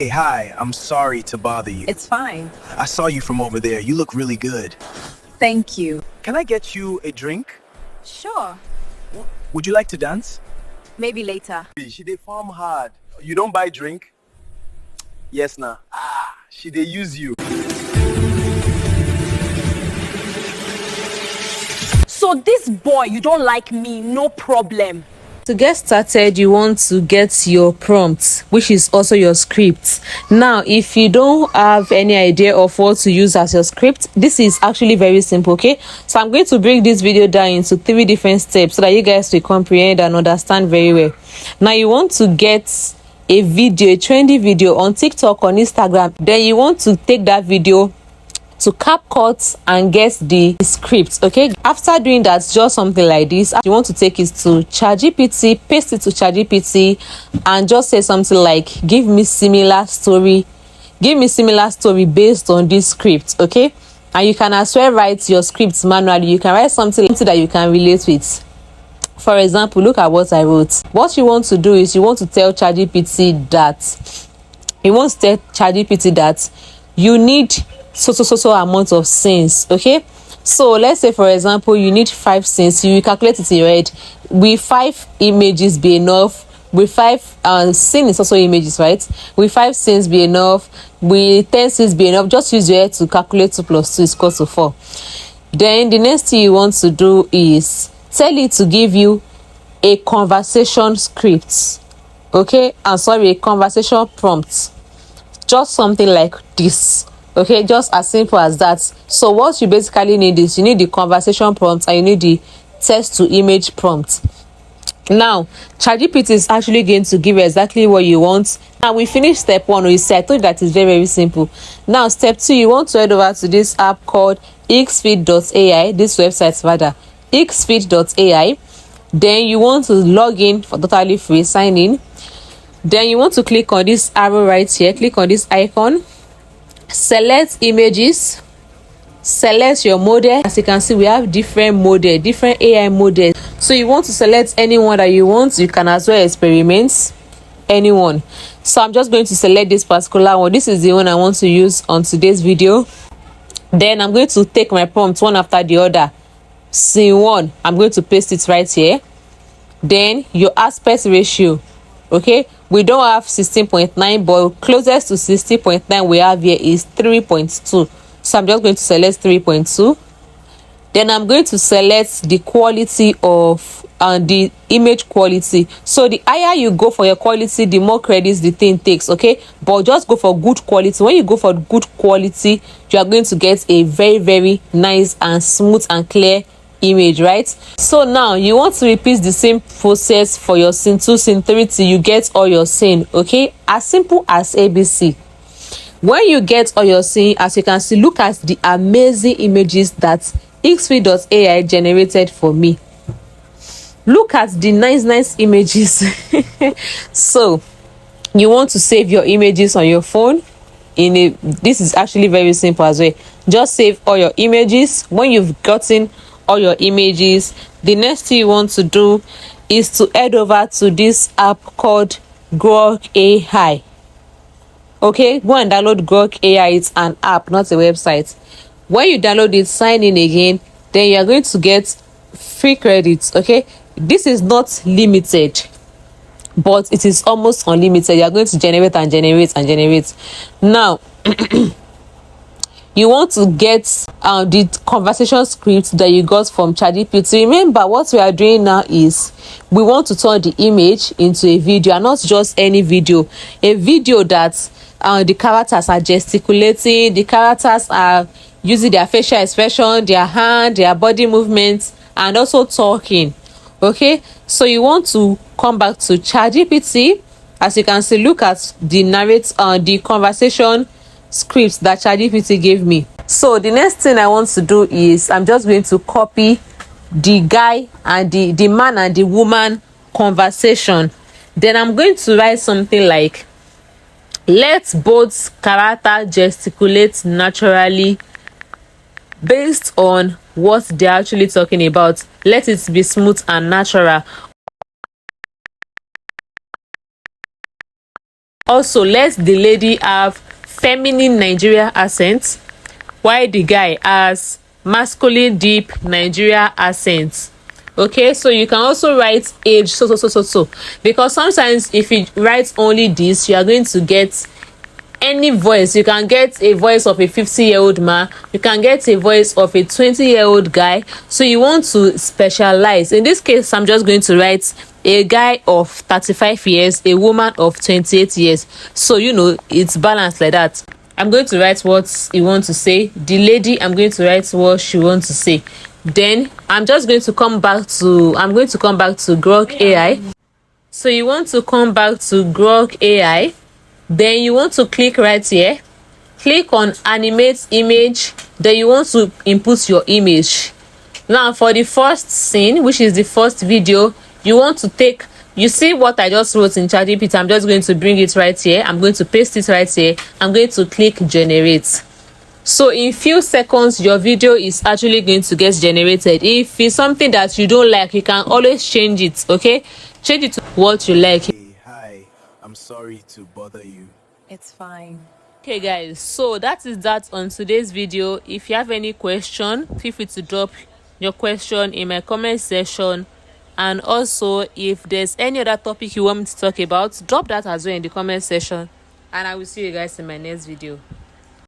Hey, hi, I'm sorry to bother you. It's fine. I saw you from over there. You look really good. Thank you. Can I get you a drink? Sure. Would you like to dance? Maybe later. She dey farm hard. You don't buy drink? Yes, nah. She dey use you. So this boy, you don't like me, no problem. To get started, you want to get your prompt, which is also your script. Now, if you don't have any idea of what to use as your script, this is actually very simple. Okay, so I'm going to break this video down into 3 different steps so that you guys will comprehend and understand very well. Now, you want to get a video, a trendy video on TikTok, on Instagram. Then you want to take that video to CapCut and get the script. Okay, after doing that, just something like this, you want to take it to Chatgpt, paste it to Chatgpt, and just say something like, give me similar story based on this script. Okay, and you can as well write your scripts manually. You can write something that you can relate with. For example, look at what I wrote. What you want to do is you want to tell Chatgpt that you need so amount of scenes. Okay, so let's say for example you need 5 scenes. You calculate it in your head. Will 5 images be enough? Will 5 scenes is also images, right? Will 5 scenes be enough? Will 10 scenes be enough? Just use your head to calculate 2 plus 2 is equal to 4. Then the next thing you want to do is tell it to give you a conversation script. Okay, a conversation prompt, just something like this. Okay, just as simple as that. So what you basically need is you need the conversation prompt and you need the text to image prompt. Now Chatgpt is actually going to give you exactly what you want. Now we finished step 1. We said I told you that is very simple. Now step 2, you want to head over to this app called Higgsfield.ai, this website rather, Higgsfield.ai. Then you want to log in for totally free, sign in. Then you want to click on this arrow right here, click on this icon, select images, select your model. As you can see, we have different AI models. So you want to select anyone that you want. You can as well experiment anyone. So I'm just going to select this particular one. This is the one I want to use on today's video. Then I'm going to take my prompt one after the other. Scene 1, I'm going to paste it right here. Then your aspect ratio. Okay, we don't have 16.9, but closest to 16.9 we have here is 3.2. So I'm just going to select 3.2. Then I'm going to select the quality of the image quality. So the higher you go for your quality, the more credits the thing takes. Okay, but just go for good quality. When you go for good quality, you are going to get a very nice and smooth and clear image, right? So now you want to repeat the same process for your scene 2, scene 3 till you get all your scene. Okay, as simple as ABC. When you get all your scene, as you can see, look at the amazing images that Higgsfield.ai generated for me. Look at the nice images. So you want to save your images on your phone. This is actually very simple as well. Just save all your images. When you've gotten all your images, the next thing you want to do is to head over to this app called Grok AI. Okay, go and download Grok AI. It's an app, not a website. When you download it, sign in again, then you are going to get free credits. Okay, this is not limited, but it is almost unlimited. You are going to generate and generate. Now you want to get the conversation script that you got from Chatgpt. Remember, what we are doing now is we want to turn the image into a video, and not just any video. A video that the characters are gesticulating, the characters are using their facial expression, their hand, their body movements, and also talking. Okay, so you want to come back to Chatgpt. As you can see, look at the conversation scripts that Chatgpt gave me. So the next thing I want to do is I'm just going to copy the guy and the man and the woman conversation. Then I'm going to write something like, let both character gesticulate naturally based on what they're actually talking about. Let it be smooth and natural. Also, let the lady have feminine Nigeria accent, while the guy has masculine deep Nigeria accent. Okay, so you can also write age so, because sometimes if you write only this, you are going to get any voice. You can get a voice of a 50-year-old man, you can get a voice of a 20-year-old guy. So you want to specialize. In this case, I'm just going to write a guy of 35 years, a woman of 28 years. So it's balanced like that. I'm going to write what you want to say. The lady, I'm going to write what she wants to say. Then I'm going to come back to Grok AI. So you want to come back to Grok AI. Then you want to click right here. Click on animate image. Then you want to input your image. Now for the first scene, which is the first video, you want to take, you see what I just wrote in Chatgpt. I'm just going to bring it right here. I'm going to paste it right here. I'm going to click generate. So in few seconds your video is actually going to get generated. If it's something that you don't like, you can always change it. Okay, change it to what you like. Hey, hi, I'm sorry to bother you. It's fine. Okay guys, so that is that on today's video. If you have any question, feel free to drop your question in my comment section. And also, if there's any other topic you want me to talk about, drop that as well in the comment section. And I will see you guys in my next video.